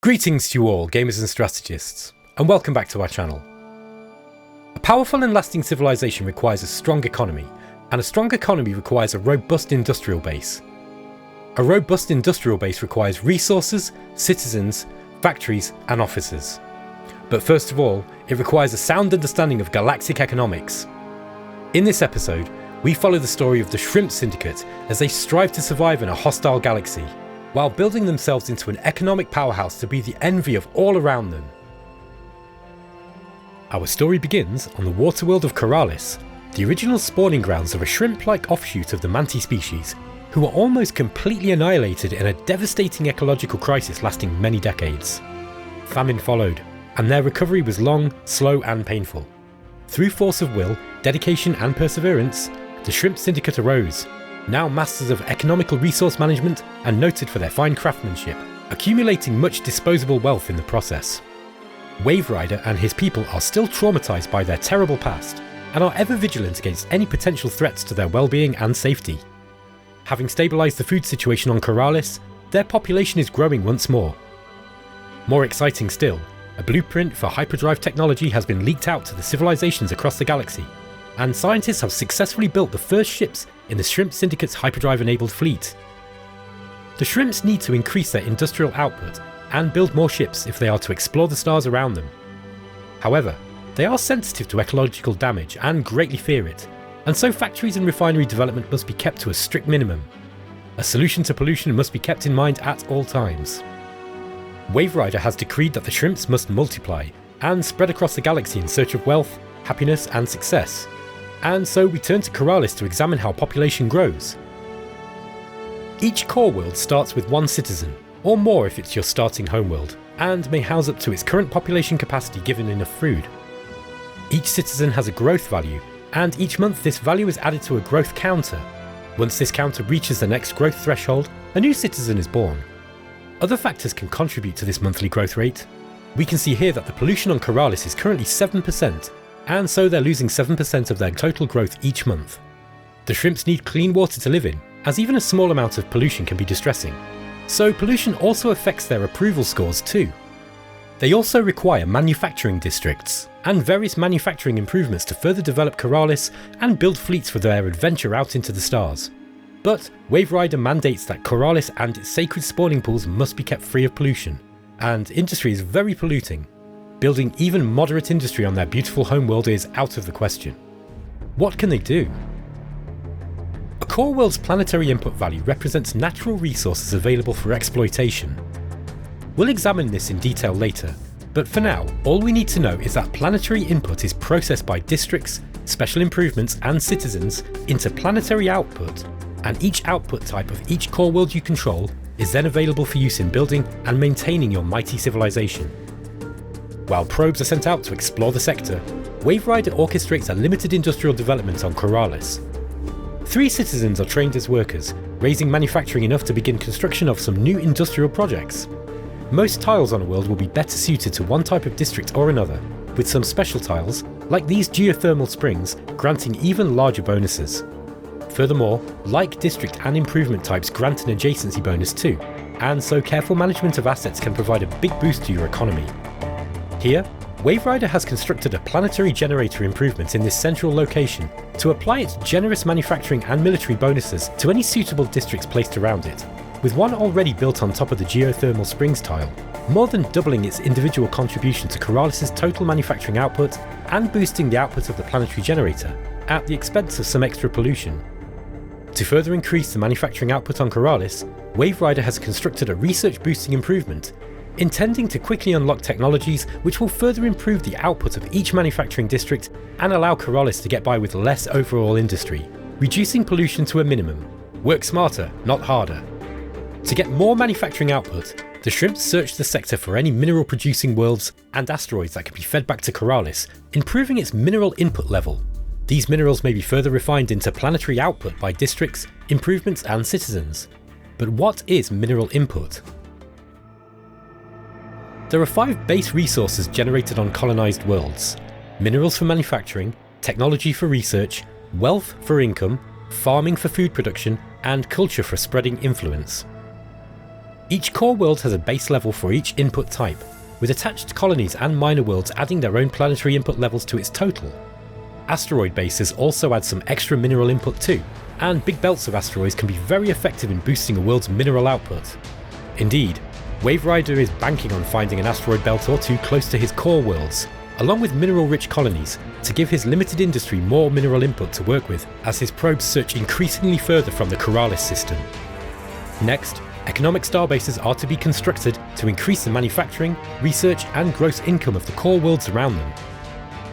Greetings to you all, gamers and strategists, and welcome back to our channel. A powerful and lasting civilization requires a strong economy, and a strong economy requires a robust industrial base. A robust industrial base requires resources, citizens, factories, and offices. But first of all, it requires a sound understanding of galactic economics. In this episode, we follow the story of the Shrimp Syndicate as they strive to survive in a hostile galaxy, while building themselves into an economic powerhouse to be the envy of all around them. Our story begins on the water world of Coralis, the original spawning grounds of a shrimp-like offshoot of the mantis species, who were almost completely annihilated in a devastating ecological crisis lasting many decades. Famine followed, and their recovery was long, slow and painful. Through force of will, dedication and perseverance, the Shrimp Syndicate arose, now masters of economical resource management and noted for their fine craftsmanship, accumulating much disposable wealth in the process. Waverider and his people are still traumatized by their terrible past, and are ever vigilant against any potential threats to their well-being and safety. Having stabilized the food situation on Coralis, their population is growing once more. More exciting still, a blueprint for hyperdrive technology has been leaked out to the civilizations across the galaxy, and scientists have successfully built the first ships in the Shrimp Syndicate's hyperdrive-enabled fleet. The Shrimps need to increase their industrial output and build more ships if they are to explore the stars around them. However, they are sensitive to ecological damage and greatly fear it, and so factories and refinery development must be kept to a strict minimum. A solution to pollution must be kept in mind at all times. Waverider has decreed that the Shrimps must multiply and spread across the galaxy in search of wealth, happiness and success. And so we turn to Coralis to examine how population grows. Each core world starts with one citizen, or more if it's your starting homeworld, and may house up to its current population capacity given enough food. Each citizen has a growth value, and each month this value is added to a growth counter. Once this counter reaches the next growth threshold, a new citizen is born. Other factors can contribute to this monthly growth rate. We can see here that the pollution on Coralis is currently 7%, and so they're losing 7% of their total growth each month. The shrimps need clean water to live in, as even a small amount of pollution can be distressing. So pollution also affects their approval scores too. They also require manufacturing districts, and various manufacturing improvements to further develop Coralis and build fleets for their adventure out into the stars. But Waverider mandates that Coralis and its sacred spawning pools must be kept free of pollution, and industry is very polluting. Building even moderate industry on their beautiful homeworld is out of the question. What can they do? A core world's planetary input value represents natural resources available for exploitation. We'll examine this in detail later, but for now, all we need to know is that planetary input is processed by districts, special improvements and citizens into planetary output, and each output type of each core world you control is then available for use in building and maintaining your mighty civilization. While probes are sent out to explore the sector, Waverider orchestrates a limited industrial development on Coralis. 3 citizens are trained as workers, raising manufacturing enough to begin construction of some new industrial projects. Most tiles on a world will be better suited to one type of district or another, with some special tiles, like these geothermal springs, granting even larger bonuses. Furthermore, like district and improvement types grant an adjacency bonus too, and so careful management of assets can provide a big boost to your economy. Here, Waverider has constructed a planetary generator improvement in this central location to apply its generous manufacturing and military bonuses to any suitable districts placed around it, with one already built on top of the geothermal springs tile, more than doubling its individual contribution to Coralis' total manufacturing output and boosting the output of the planetary generator, at the expense of some extra pollution. To further increase the manufacturing output on Coralis, Waverider has constructed a research boosting improvement intending to quickly unlock technologies which will further improve the output of each manufacturing district and allow Coralis to get by with less overall industry, reducing pollution to a minimum. Work smarter, not harder. To get more manufacturing output, the shrimps search the sector for any mineral producing worlds and asteroids that can be fed back to Coralis, improving its mineral input level. These minerals may be further refined into planetary output by districts, improvements and citizens. But what is mineral input? There are 5 base resources generated on colonised worlds: minerals for manufacturing, technology for research, wealth for income, farming for food production, and culture for spreading influence. Each core world has a base level for each input type, with attached colonies and minor worlds adding their own planetary input levels to its total. Asteroid bases also add some extra mineral input too, and big belts of asteroids can be very effective in boosting a world's mineral output. Indeed, Waverider is banking on finding an asteroid belt or two close to his core worlds, along with mineral-rich colonies, to give his limited industry more mineral input to work with as his probes search increasingly further from the Coralis system. Next, economic starbases are to be constructed to increase the manufacturing, research and gross income of the core worlds around them.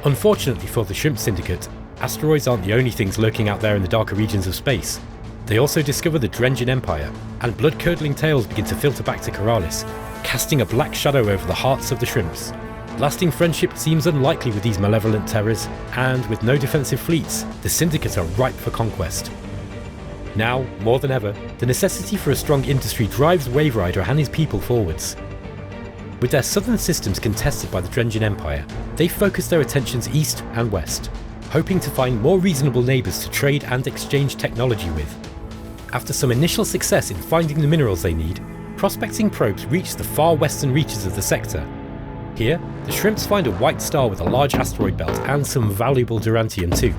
Unfortunately for the Shrimp Syndicate, asteroids aren't the only things lurking out there in the darker regions of space. They also discover the Drengian Empire, and blood-curdling tales begin to filter back to Coralis, casting a black shadow over the hearts of the Shrimps. Lasting friendship seems unlikely with these malevolent terrors, and with no defensive fleets, the Syndicate are ripe for conquest. Now, more than ever, the necessity for a strong industry drives Waverider and his people forwards. With their southern systems contested by the Drengian Empire, they focus their attentions east and west, hoping to find more reasonable neighbours to trade and exchange technology with. After some initial success in finding the minerals they need, prospecting probes reach the far western reaches of the sector. Here, the Shrimps find a white star with a large asteroid belt and some valuable durantium too.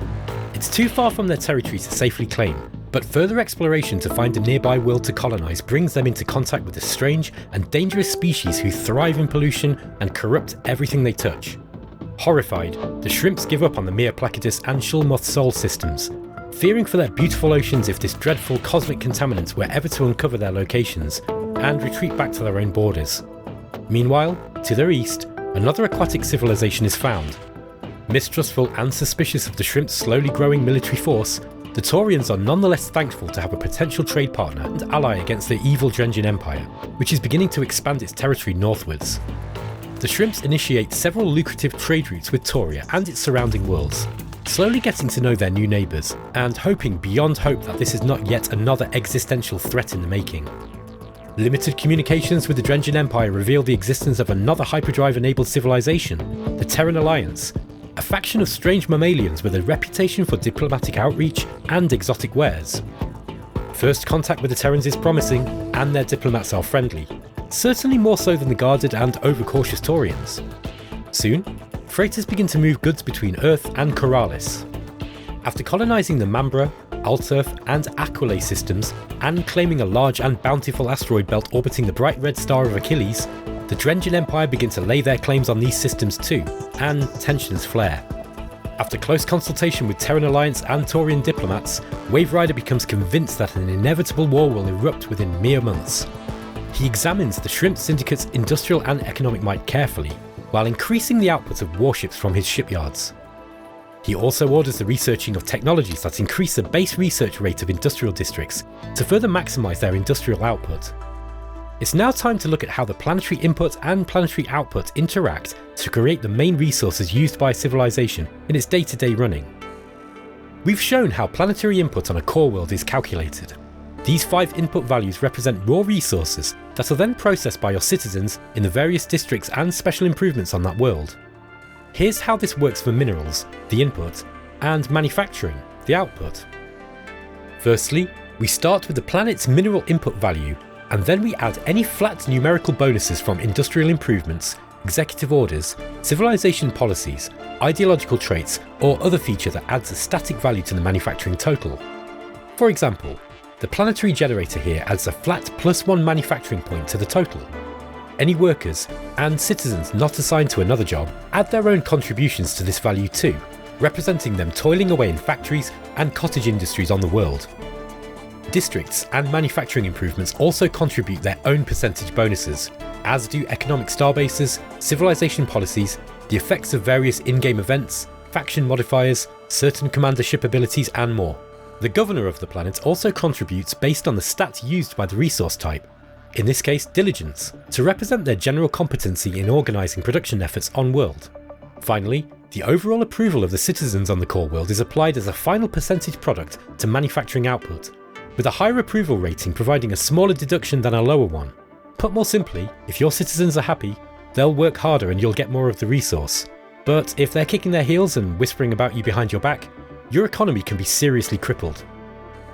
It's too far from their territory to safely claim, but further exploration to find a nearby world to colonise brings them into contact with a strange and dangerous species who thrive in pollution and corrupt everything they touch. Horrified, the Shrimps give up on the mere Placidus and Shulmoth Sol systems, fearing for their beautiful oceans if this dreadful cosmic contaminant were ever to uncover their locations, and retreat back to their own borders. Meanwhile, to their east, another aquatic civilization is found. Mistrustful and suspicious of the Shrimp's slowly growing military force, the Taurians are nonetheless thankful to have a potential trade partner and ally against the evil Drengian Empire, which is beginning to expand its territory northwards. The Shrimps initiate several lucrative trade routes with Tauria and its surrounding worlds, slowly getting to know their new neighbours, and hoping beyond hope that this is not yet another existential threat in the making. Limited communications with the Drengian Empire reveal the existence of another hyperdrive-enabled civilization, the Terran Alliance, a faction of strange mammalians with a reputation for diplomatic outreach and exotic wares. First contact with the Terrans is promising, and their diplomats are friendly, certainly more so than the guarded and overcautious Taurians. Soon, freighters begin to move goods between Earth and Coralis. After colonising the Mambra, Alturf and Aquile systems, and claiming a large and bountiful asteroid belt orbiting the bright red star of Achilles, the Drengian Empire begin to lay their claims on these systems too, and tensions flare. After close consultation with Terran Alliance and Taurian diplomats, Waverider becomes convinced that an inevitable war will erupt within mere months. He examines the Shrimp Syndicate's industrial and economic might carefully, while increasing the output of warships from his shipyards. He also orders the researching of technologies that increase the base research rate of industrial districts to further maximise their industrial output. It's now time to look at how the planetary input and planetary output interact to create the main resources used by a civilization in its day-to-day running. We've shown how planetary input on a core world is calculated. These 5 input values represent raw resources that are then processed by your citizens in the various districts and special improvements on that world. Here's how this works for minerals, the input, and manufacturing, the output. Firstly, we start with the planet's mineral input value, and then we add any flat numerical bonuses from industrial improvements, executive orders, civilization policies, ideological traits, or other feature that adds a static value to the manufacturing total. For example, the planetary generator here adds a flat +1 manufacturing point to the total. Any workers and citizens not assigned to another job add their own contributions to this value too, representing them toiling away in factories and cottage industries on the world. Districts and manufacturing improvements also contribute their own percentage bonuses, as do economic starbases, civilization policies, the effects of various in-game events, faction modifiers, certain commandership abilities and more. The governor of the planet also contributes based on the stat used by the resource type, in this case diligence, to represent their general competency in organising production efforts on world. Finally, the overall approval of the citizens on the core world is applied as a final percentage product to manufacturing output, with a higher approval rating providing a smaller deduction than a lower one. Put more simply, if your citizens are happy, they'll work harder and you'll get more of the resource. But if they're kicking their heels and whispering about you behind your back, your economy can be seriously crippled.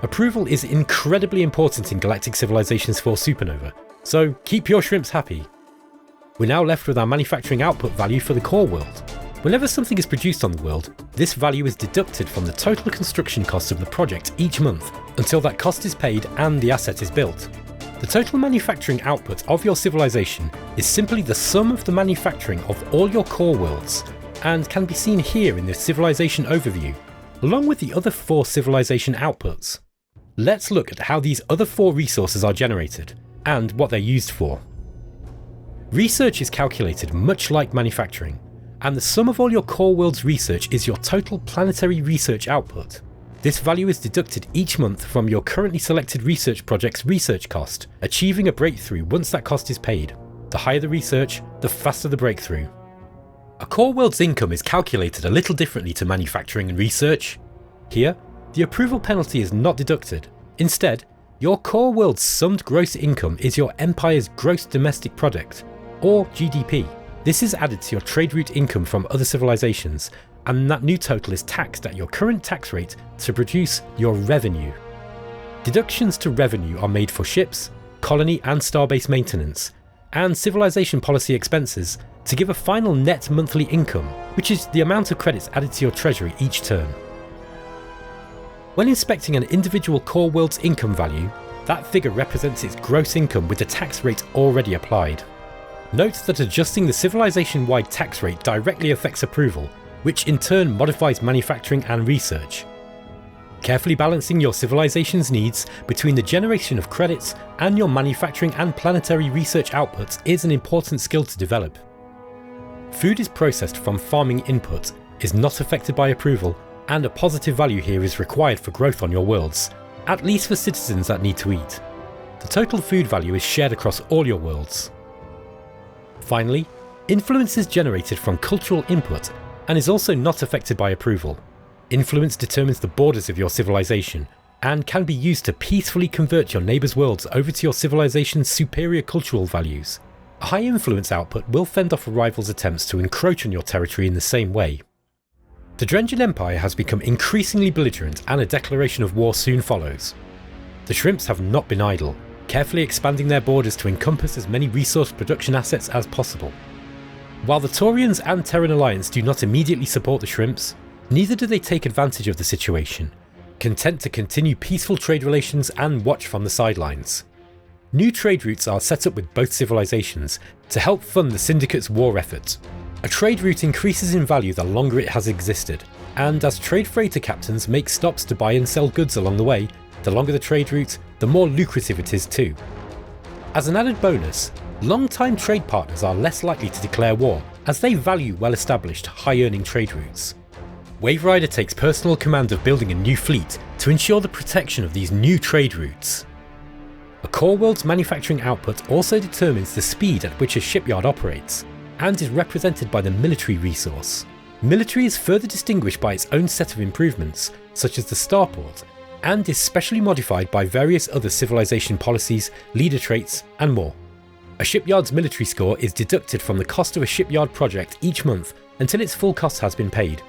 Approval is incredibly important in Galactic Civilizations IV Supernova, So keep your shrimps happy. We're now left with our manufacturing output value for the core world. Whenever something is produced on the world, this value is deducted from the total construction cost of the project each month until that cost is paid and the asset is built. The total manufacturing output of your civilization is simply the sum of the manufacturing of all your core worlds, and can be seen here in the civilization overview, along with the other 4 civilization outputs. Let's look at how these other 4 resources are generated, and what they're used for. Research is calculated much like manufacturing, and the sum of all your core world's research is your total planetary research output. This value is deducted each month from your currently selected research project's research cost, achieving a breakthrough once that cost is paid. The higher the research, the faster the breakthrough. A core world's income is calculated a little differently to manufacturing and research. Here, the approval penalty is not deducted. Instead, your core world's summed gross income is your empire's gross domestic product, or GDP. This is added to your trade route income from other civilizations, and that new total is taxed at your current tax rate to produce your revenue. Deductions to revenue are made for ships, colony and starbase maintenance, and civilization policy expenses to give a final net monthly income, which is the amount of credits added to your treasury each turn. When inspecting an individual core world's income value, that figure represents its gross income with the tax rate already applied. Note that adjusting the civilization-wide tax rate directly affects approval, which in turn modifies manufacturing and research. Carefully balancing your civilization's needs between the generation of credits and your manufacturing and planetary research outputs is an important skill to develop. Food is processed from farming input, is not affected by approval, and a positive value here is required for growth on your worlds, at least for citizens that need to eat. The total food value is shared across all your worlds. Finally, influence is generated from cultural input and is also not affected by approval. Influence determines the borders of your civilization and can be used to peacefully convert your neighbours' worlds over to your civilization's superior cultural values. A high influence output will fend off a rival's attempts to encroach on your territory in the same way. The Drengen Empire has become increasingly belligerent and a declaration of war soon follows. The Shrimps have not been idle, carefully expanding their borders to encompass as many resource production assets as possible. While the Taurians and Terran Alliance do not immediately support the Shrimps, neither do they take advantage of the situation, content to continue peaceful trade relations and watch from the sidelines. New trade routes are set up with both civilizations to help fund the Syndicate's war effort. A trade route increases in value the longer it has existed, and as trade freighter captains make stops to buy and sell goods along the way, the longer the trade route, the more lucrative it is too. As an added bonus, long-time trade partners are less likely to declare war, as they value well-established, high-earning trade routes. Waverider takes personal command of building a new fleet to ensure the protection of these new trade routes. A core world's manufacturing output also determines the speed at which a shipyard operates, and is represented by the military resource. Military is further distinguished by its own set of improvements, such as the starport, and is specially modified by various other civilization policies, leader traits, and more. A shipyard's military score is deducted from the cost of a shipyard project each month until its full cost has been paid,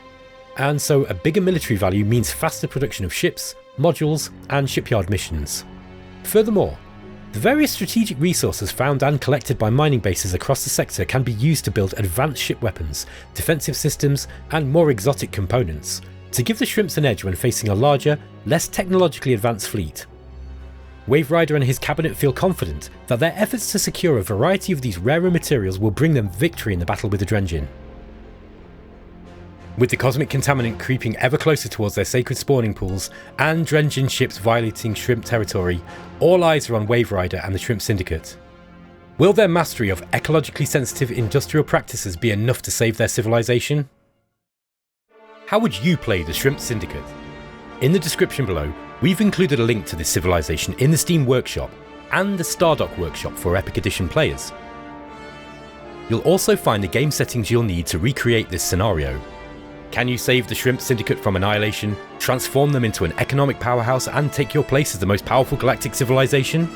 and so a bigger military value means faster production of ships, modules, and shipyard missions. Furthermore, the various strategic resources found and collected by mining bases across the sector can be used to build advanced ship weapons, defensive systems, and more exotic components, to give the Shrimps an edge when facing a larger, less technologically advanced fleet. Waverider and his cabinet feel confident that their efforts to secure a variety of these rarer materials will bring them victory in the battle with the Drengen. With the cosmic contaminant creeping ever closer towards their sacred spawning pools, and Drengen ships violating Shrimp territory, all eyes are on Waverider and the Shrimp Syndicate. Will their mastery of ecologically sensitive industrial practices be enough to save their civilization? How would you play the Shrimp Syndicate? In the description below, we've included a link to this civilization in the Steam Workshop and the Stardock Workshop for Epic Edition players. You'll also find the game settings you'll need to recreate this scenario. Can you save the Shrimp Syndicate from annihilation, transform them into an economic powerhouse, and take your place as the most powerful galactic civilization?